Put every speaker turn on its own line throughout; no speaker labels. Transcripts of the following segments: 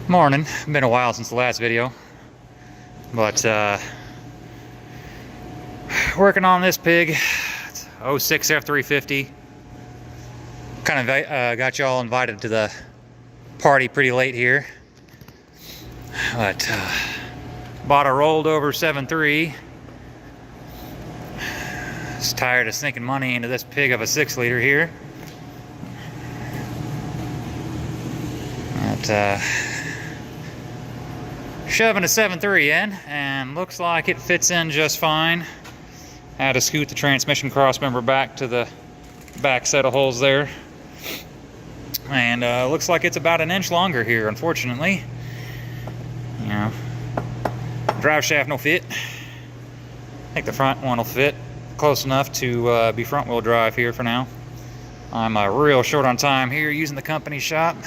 Morning. Been a while since the last video, but working on this pig. It's 06 F350. Kind of got y'all invited to the party pretty late here, but bought a rolled over 7.3. Just tired of sinking money into this pig of a 6-liter here. But shoving a 7.3 in, and looks like it fits in just fine. Had to scoot the transmission crossmember back to the back set of holes there, and looks like it's about an inch longer here, unfortunately. You know, drive shaft no fit. I think the front one will fit close enough to be front wheel drive here for now. I'm real short on time here using the company shop.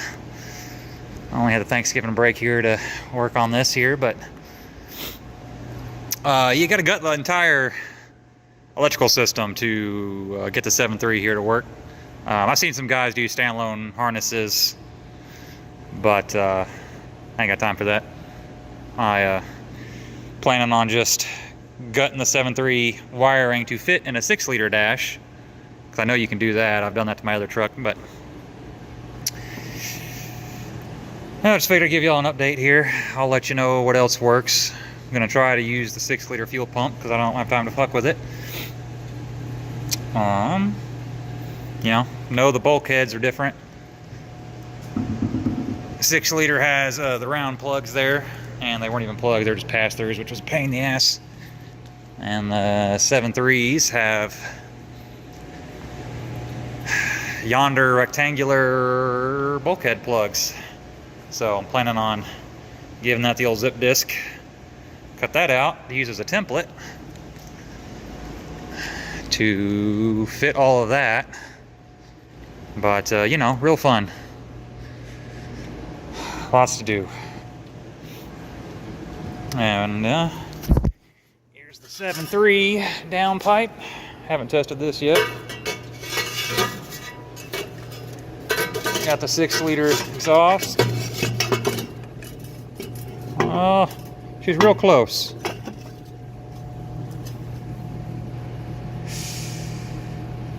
I only had the Thanksgiving break here to work on this here, but you got to gut the entire electrical system to get the 7.3 here to work. I've seen some guys do standalone harnesses, but I ain't got time for that. I planning on just gutting the 7.3 wiring to fit in a 6-liter dash, because I know you can do that. I've done that to my other truck, but I just figured I'd give y'all an update here. I'll let you know what else works. I'm gonna try to use the 6-liter fuel pump because I don't have time to fuck with it. You know the bulkheads are different. 6-liter has the round plugs there, and they weren't even plugged, they're just pass-throughs, which was a pain in the ass. And the 7.3s have yonder rectangular bulkhead plugs. So I'm planning on giving that the old zip disc, cut that out to use as a template to fit all of that. But you know, real fun. Lots to do. And here's the 7.3 downpipe. Haven't tested this yet. Got the 6-liter exhaust. Oh, she's real close.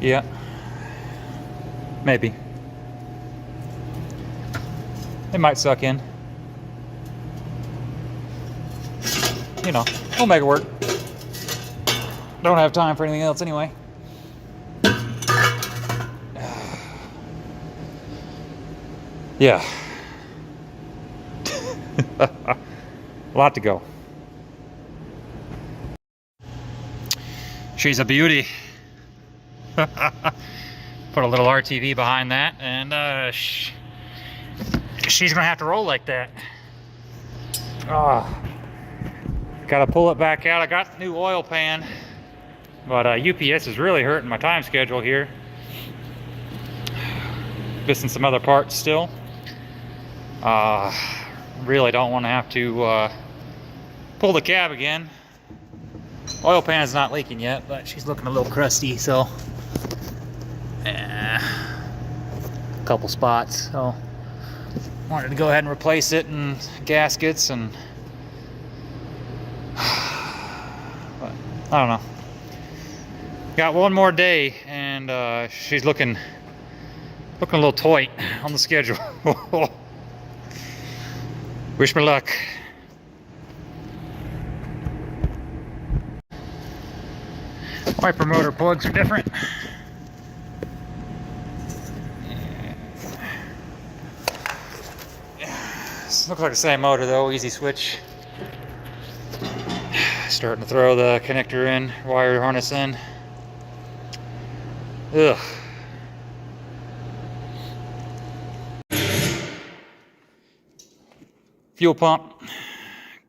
Yeah, maybe. It might suck in. You know, we'll make it work. Don't have time for anything else anyway. Yeah. A lot to go. She's a beauty. Put a little RTV behind that, and she's gonna have to roll like that. Gotta pull it back out. I got the new oil pan, but UPS is really hurting my time schedule here. Missing some other parts still. Really don't want to have to pull the cab again. Oil pan is not leaking yet, but she's looking a little crusty, so a couple spots. So wanted to go ahead and replace it and gaskets, and but I don't know. Got one more day, and she's looking a little tight on the schedule. Wish me luck. Wiper motor plugs are different. This looks like the same motor though, easy switch. Starting to throw the connector in, wire harness in. Ugh. Fuel pump.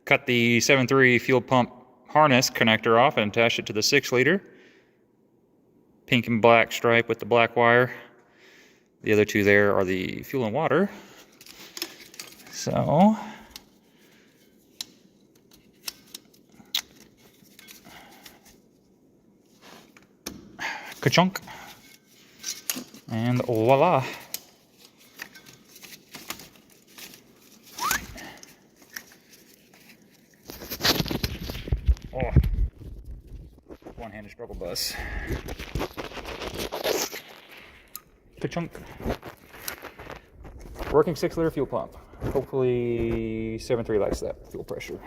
Cut the 7.3 fuel pump harness connector off and attach it to the 6-liter. Pink and black stripe with the black wire. The other two there are the fuel and water. So ka-chunk, and voila. one-handed struggle bus. Ka-chunk. Working 6-liter fuel pump. Hopefully 7.3 likes that fuel pressure.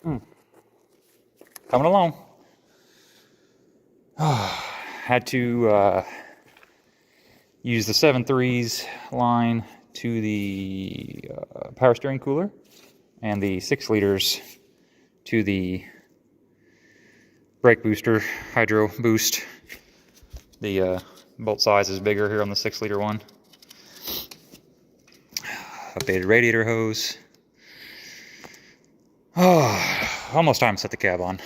Coming along. Had to use the 7.3's line to the power steering cooler and the 6 liters to the brake booster, hydro boost. The bolt size is bigger here on the 6-liter one. Updated radiator hose. Oh, almost time to set the cab on.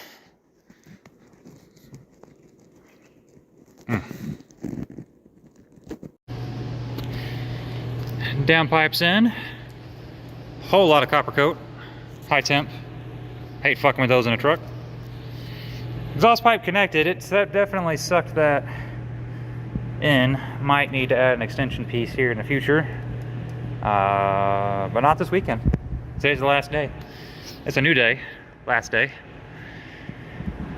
Downpipes in. Whole lot of copper coat. High temp. Hate fucking with those in a truck. Exhaust pipe connected. It's definitely sucked that in. Might need to add an extension piece here in the future. But not this weekend. Today's the last day. It's a new day. Last day.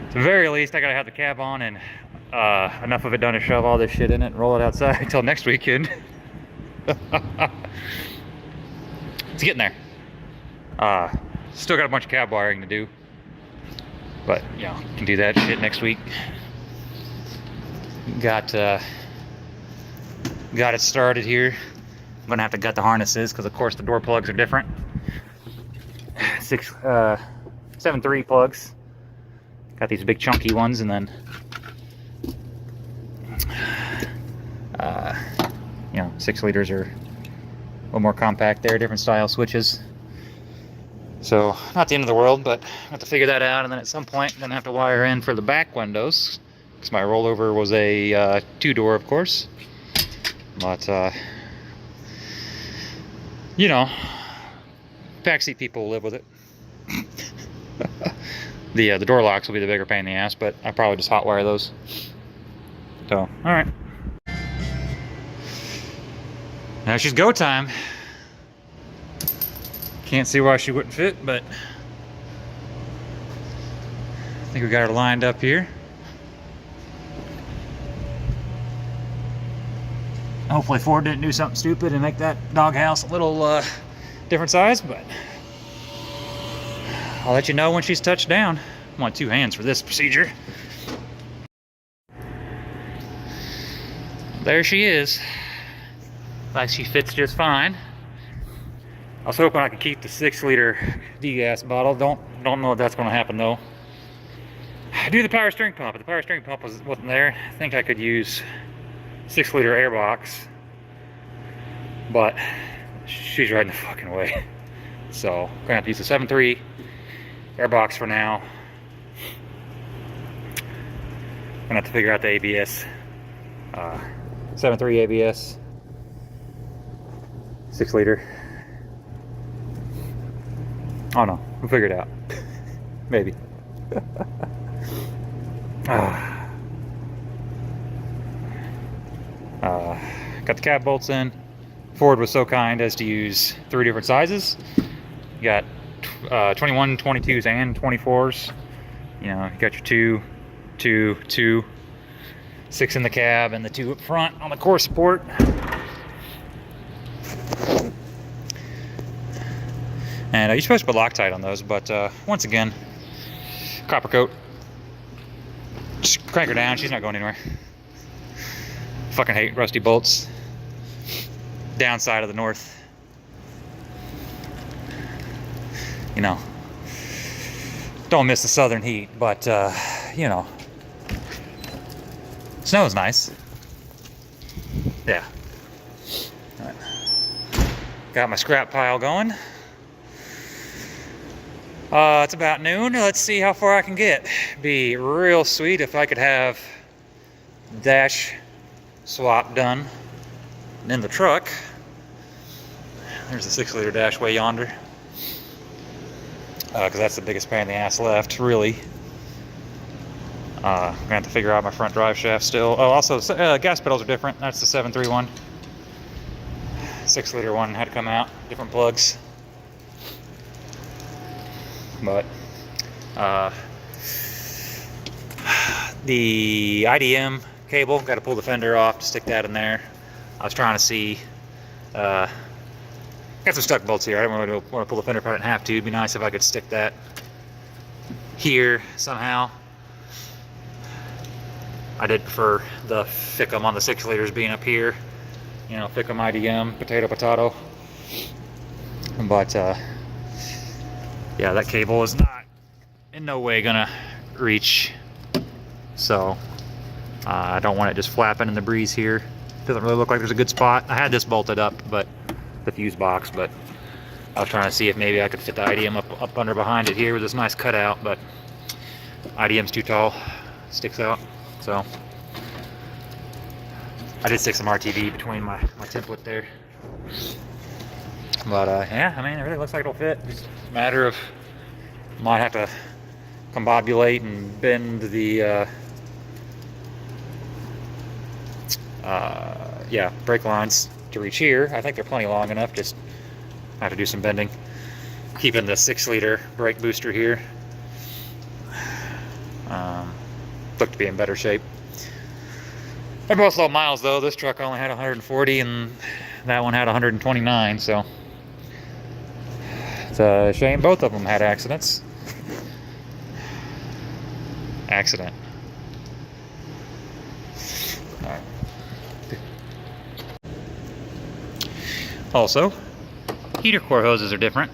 At the very least, I gotta have the cab on and enough of it done to shove all this shit in it and roll it outside until next weekend. It's getting there. Still got a bunch of cab wiring to do, but you know, can do that shit next week. Got it started here. I'm gonna have to gut the harnesses because of course the door plugs are different. 7.3 plugs. Got these big chunky ones, and then you know, 6 liters are a little more compact there, different style switches. So, not the end of the world, but I have to figure that out, and then at some point I'm gonna have to wire in for the back windows, because my rollover was a 2-door, of course. But, you know, backseat people will live with it. The door locks will be the bigger pain in the ass, but I'll probably just hot wire those. So, alright. Now she's go time. Can't see why she wouldn't fit, but I think we got her lined up here. Hopefully Ford didn't do something stupid and make that doghouse a little different size, but I'll let you know when she's touched down. I want 2 hands for this procedure. There she is. Like she fits just fine. I was hoping I could keep the 6-liter degas bottle. Don't know if that's going to happen though. I do the power steering pump. If the power steering pump wasn't there, I think I could use 6-liter airbox. But she's right in the fucking way. So I'm gonna have to use the 7.3 airbox for now. I'm gonna have to figure out the ABS. 7.3 ABS. 6-liter. Oh no, we'll figure it out. Maybe. Got the cab bolts in. Ford was so kind as to use 3 different sizes. You got 21, 22s, and 24s. You know, you got your 2, 2, 2, 6 in the cab, and the 2 up front on the core support. And you're supposed to put Loctite on those, but once again, copper coat. Just crank her down, she's not going anywhere. Fucking hate rusty bolts. Downside of the north. You know, don't miss the southern heat, but you know, snow's nice. Yeah. All right. Got my scrap pile going. It's about noon. Let's see how far I can get. Be real sweet if I could have dash swap done in the truck. There's the 6-liter dash way yonder. Because that's the biggest pain in the ass left, really. I'm gonna have to figure out my front drive shaft still. Oh, also, gas pedals are different. That's the 7.3 one. 6-liter one had to come out. Different plugs. But The IDM cable, got to pull the fender off to stick that in there. I was trying to see, got some stuck bolts here. I don't really want to pull the fender apart in half to. It'd be nice if I could stick that here somehow. I did prefer the Ficum on the 6 liters being up here. You know, Ficum IDM, potato. But, yeah, that cable is not in no way gonna reach. So, I don't want it just flapping in the breeze here. Doesn't really look like there's a good spot. I had this bolted up, but the fuse box, but I was trying to see if maybe I could fit the IDM up under behind it here with this nice cutout, but IDM's too tall, sticks out. So I did stick some RTV between my template there. But yeah, I mean, it really looks like it'll fit. Just a matter of, might have to combobulate and bend the yeah, brake lines to reach here. I think they're plenty long enough, just have to do some bending. Keeping the 6 liter brake booster here. Look to be in better shape. They're both low miles though. This truck only had 140 and that one had 129, so it's a shame both of them had accidents. Accident. All right. Also, heater core hoses are different,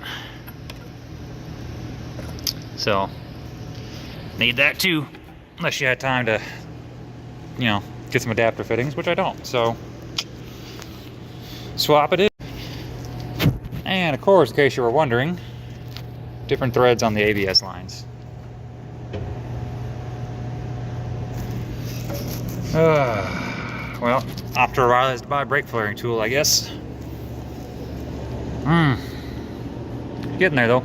so need that too, unless you had time to, you know, get some adapter fittings, which I don't, so swap it in. And of course, in case you were wondering, different threads on the ABS lines. Well, opted O'Reilly's to buy a brake flaring tool, I guess. Getting there though.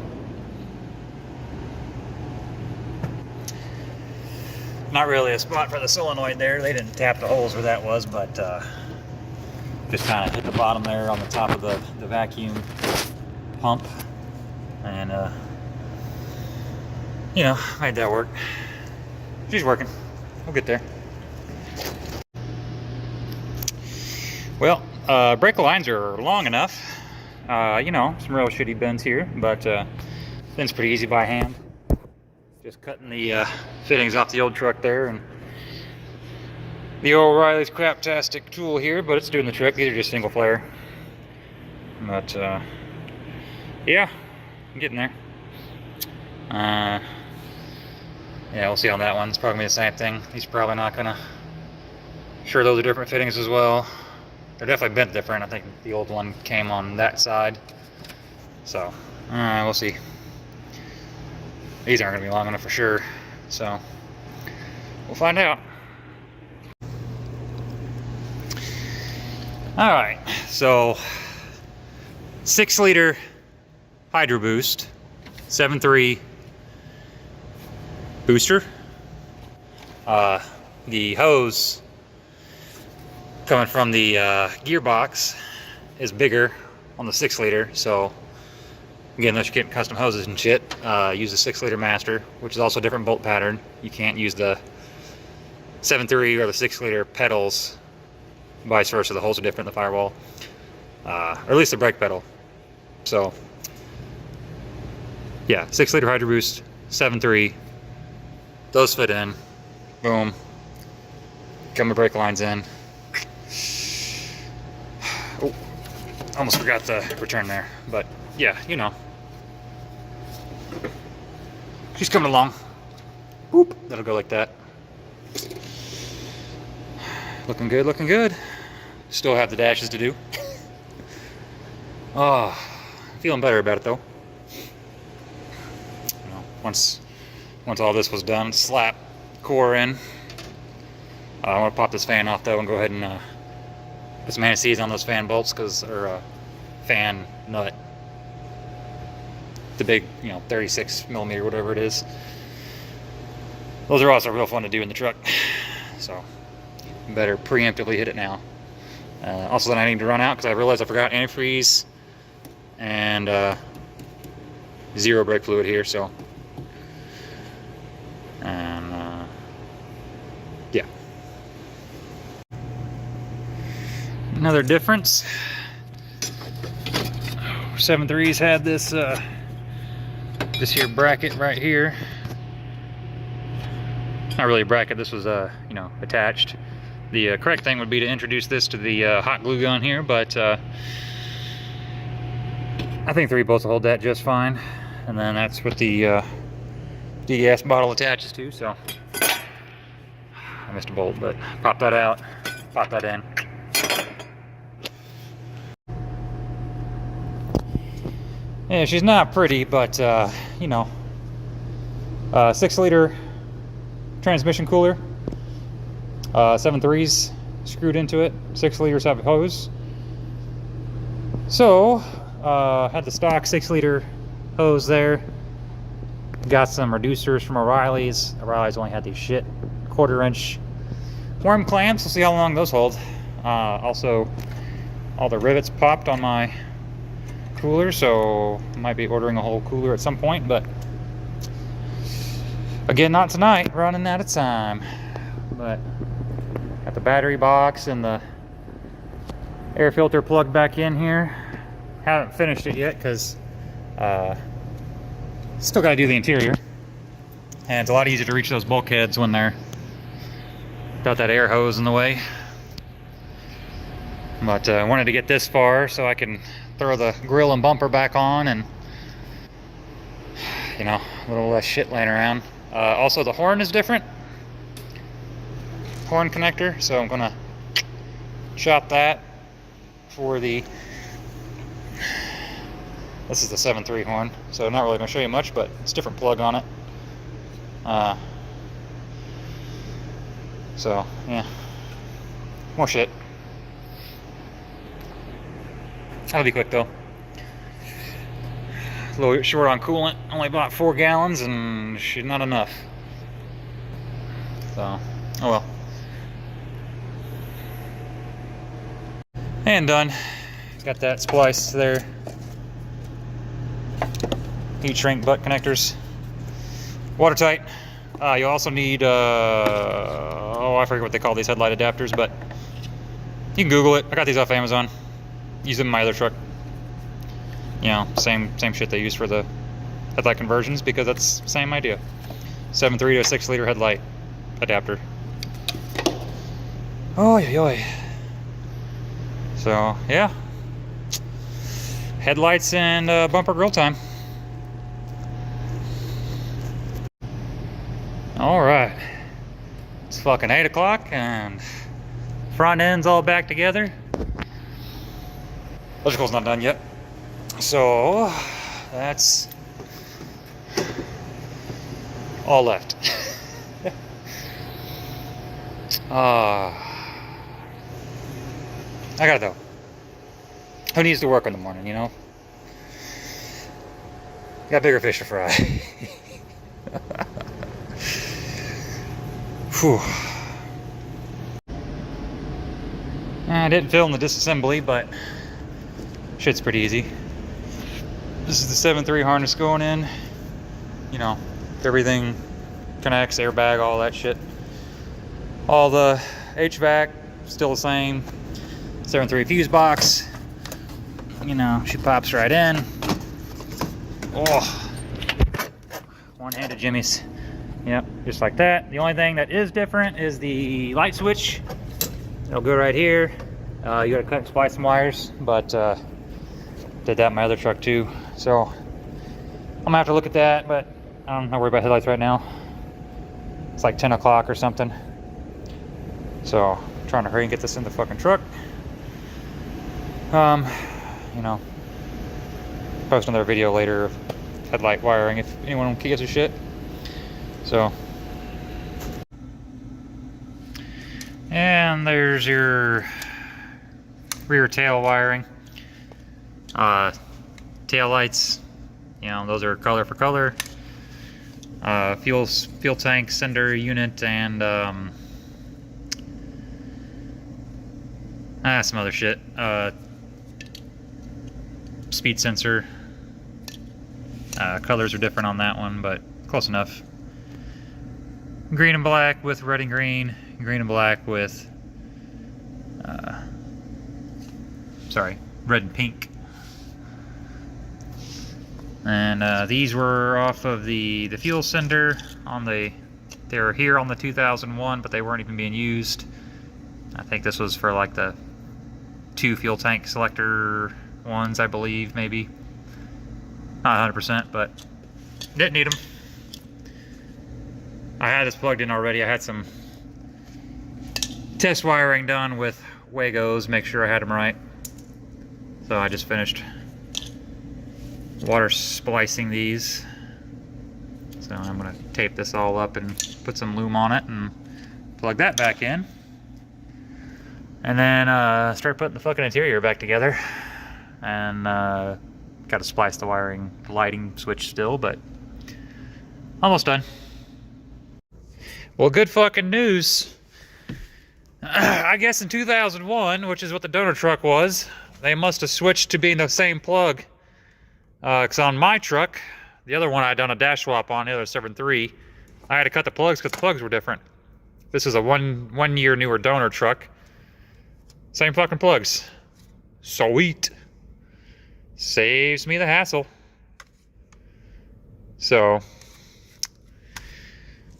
Not really a spot for the solenoid there. They didn't tap the holes where that was, but just kind of hit the bottom there on the top of the vacuum pump, and you know, made that work. She's working. We'll get there. Well, brake lines are long enough. You know, some real shitty bends here, but bends pretty easy by hand. Just cutting the fittings off the old truck there, and the old O'Reilly's craptastic tool here, but it's doing the trick. These are just single flare. But yeah, I'm getting there. Yeah, we'll see on that one. It's probably gonna be the same thing. These are probably not gonna. Sure, those are different fittings as well. They're definitely bent different. I think the old one came on that side. So, we'll see. These aren't going to be long enough for sure. So, we'll find out. Alright, so 6 liter Hydro Boost, 7.3 booster. The hose coming from the gearbox is bigger on the 6 liter, so again, unless you're getting custom hoses and shit, use the 6 liter master, which is also a different bolt pattern. You can't use the 7.3 or the 6 liter pedals, vice versa. The holes are different in the firewall, or at least the brake pedal. So yeah, 6 liter Hydro Boost, 7.3, those fit in, boom, come the brake lines in. Oh, almost forgot the return there, but yeah, you know. She's coming along. Boop, that'll go like that. Looking good, looking good. Still have the dashes to do. Oh, feeling better about it though. You know, once all this was done, slap core in. I want to pop this fan off though and go ahead and put some anti-seize on those fan bolts, or fan nut. The big, you know, 36 millimeter, whatever it is. Those are also real fun to do in the truck. So, better preemptively hit it now. Also, then I need to run out because I realized I forgot antifreeze and zero brake fluid here. So, Another difference. 7.3s had this this here bracket right here. Not really a bracket. This was you know, attached. The correct thing would be to introduce this to the hot glue gun here, but I think 3 bolts will hold that just fine. And then that's what the DES bottle attaches to. So I missed a bolt, but pop that out, pop that in. Yeah, she's not pretty, but you know, 6-liter transmission cooler, 7.3s screwed into it, 6 liters of hose. So had the stock 6-liter hose there. Got some reducers from O'Reilly's. O'Reilly's only had these shit 1/4-inch worm clamps. We'll see how long those hold. Also, all the rivets popped on my cooler, so I might be ordering a whole cooler at some point, but again, not tonight. Running out of time. But got the battery box and the air filter plugged back in here. Haven't finished it yet because still got to do the interior, and it's a lot easier to reach those bulkheads when they're got that air hose in the way. But I wanted to get this far so I can throw the grill and bumper back on, and you know, a little less shit laying around. Also, the horn is different. Horn connector, so I'm gonna chop that for the. This is the 7.3 horn, so not really gonna show you much, but it's a different plug on it. So yeah, more shit. That'll be quick though. A little bit short on coolant. Only bought 4 gallons, and shit, not enough. So, oh well. And done. Got that spliced there. Heat shrink butt connectors. Watertight. You also need, oh, I forget what they call these headlight adapters, but you can Google it. I got these off Amazon. Use them in my other truck. You know, same shit they use for the headlight conversions, because that's the same idea. 7.3 to a 6-liter headlight adapter. Oh, yoy. So, yeah. Headlights and bumper grill time. Alright. It's fucking 8 o'clock and front end's all back together. Electrical's not done yet. So, that's all left. I gotta go. Who needs to work in the morning, you know? Got bigger fish to fry. Whew. I didn't film the disassembly, but shit's pretty easy. This is the 7.3 harness going in. You know, everything connects, airbag, all that shit. All the HVAC, still the same. 7.3 fuse box. You know, she pops right in. Oh, one-handed jimmies. Yep, just like that. The only thing that is different is the light switch. It'll go right here. You gotta cut and splice some wires, but did that in my other truck too. So I'm gonna have to look at that, but I'm not worried about headlights right now. It's like 10 o'clock or something. So I'm trying to hurry and get this in the fucking truck. You know, post another video later of headlight wiring if anyone gives a shit. So, and there's your rear tail wiring. Tail lights, you know, those are color for color. Fuel tank, sender unit, and some other shit. Speed sensor. Colors are different on that one, but close enough. Green and black with red and green. Green and black with sorry, red and pink. And these were off of the fuel sender on the, they were here on the 2001, but they weren't even being used. I think this was for like the 2 fuel tank selector ones, I believe, maybe. Not 100%, but didn't need them. I had this plugged in already. I had some test wiring done with Wagos, make sure I had them right. So I just finished water splicing these. So I'm gonna tape this all up and put some loom on it and plug that back in. And then start putting the fucking interior back together. And gotta splice the wiring, the lighting switch still, but almost done. Well, good fucking news. I guess in 2001, which is what the donor truck was, they must have switched to being the same plug. Because on my truck, the other one I had done a dash swap on, the other 7.3, I had to cut the plugs because the plugs were different. This is a one year newer donor truck. Same fucking plugs. Sweet. Saves me the hassle. So,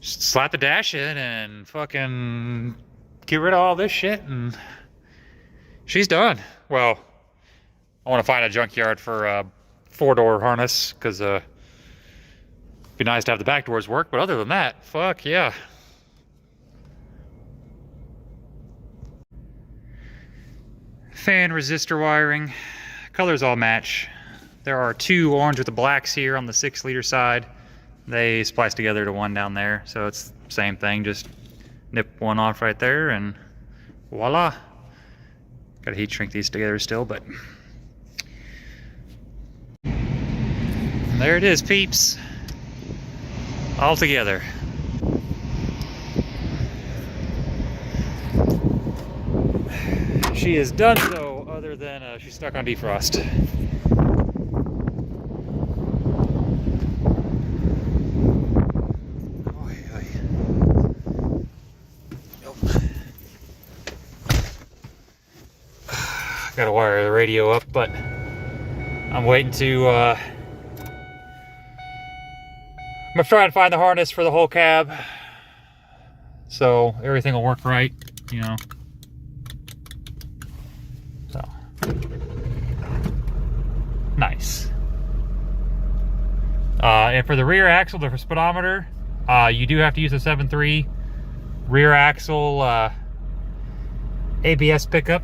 just slap the dash in and fucking get rid of all this shit and she's done. Well, I want to find a junkyard for a 4-door harness because it'd be nice to have the back doors work, but other than that, fuck yeah. Fan resistor wiring, colors all match. There are 2 orange with the blacks here on the 6-liter side. They splice together to one down there, so it's the same thing, just nip one off right there and voila. Gotta heat shrink these together still, but there it is, peeps, all together. She is done so, other than she's stuck on defrost. Gotta wire the radio up, but I'm waiting to I'm gonna try and find the harness for the whole cab so everything will work right, you know. So nice. And for the rear axle, the speedometer, you do have to use a 7.3 rear axle ABS pickup.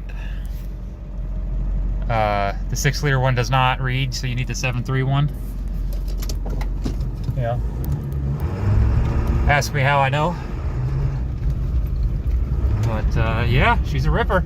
The 6-liter one does not read, so you need the 7.3 one. Yeah. Ask me how I know. But yeah, she's a ripper.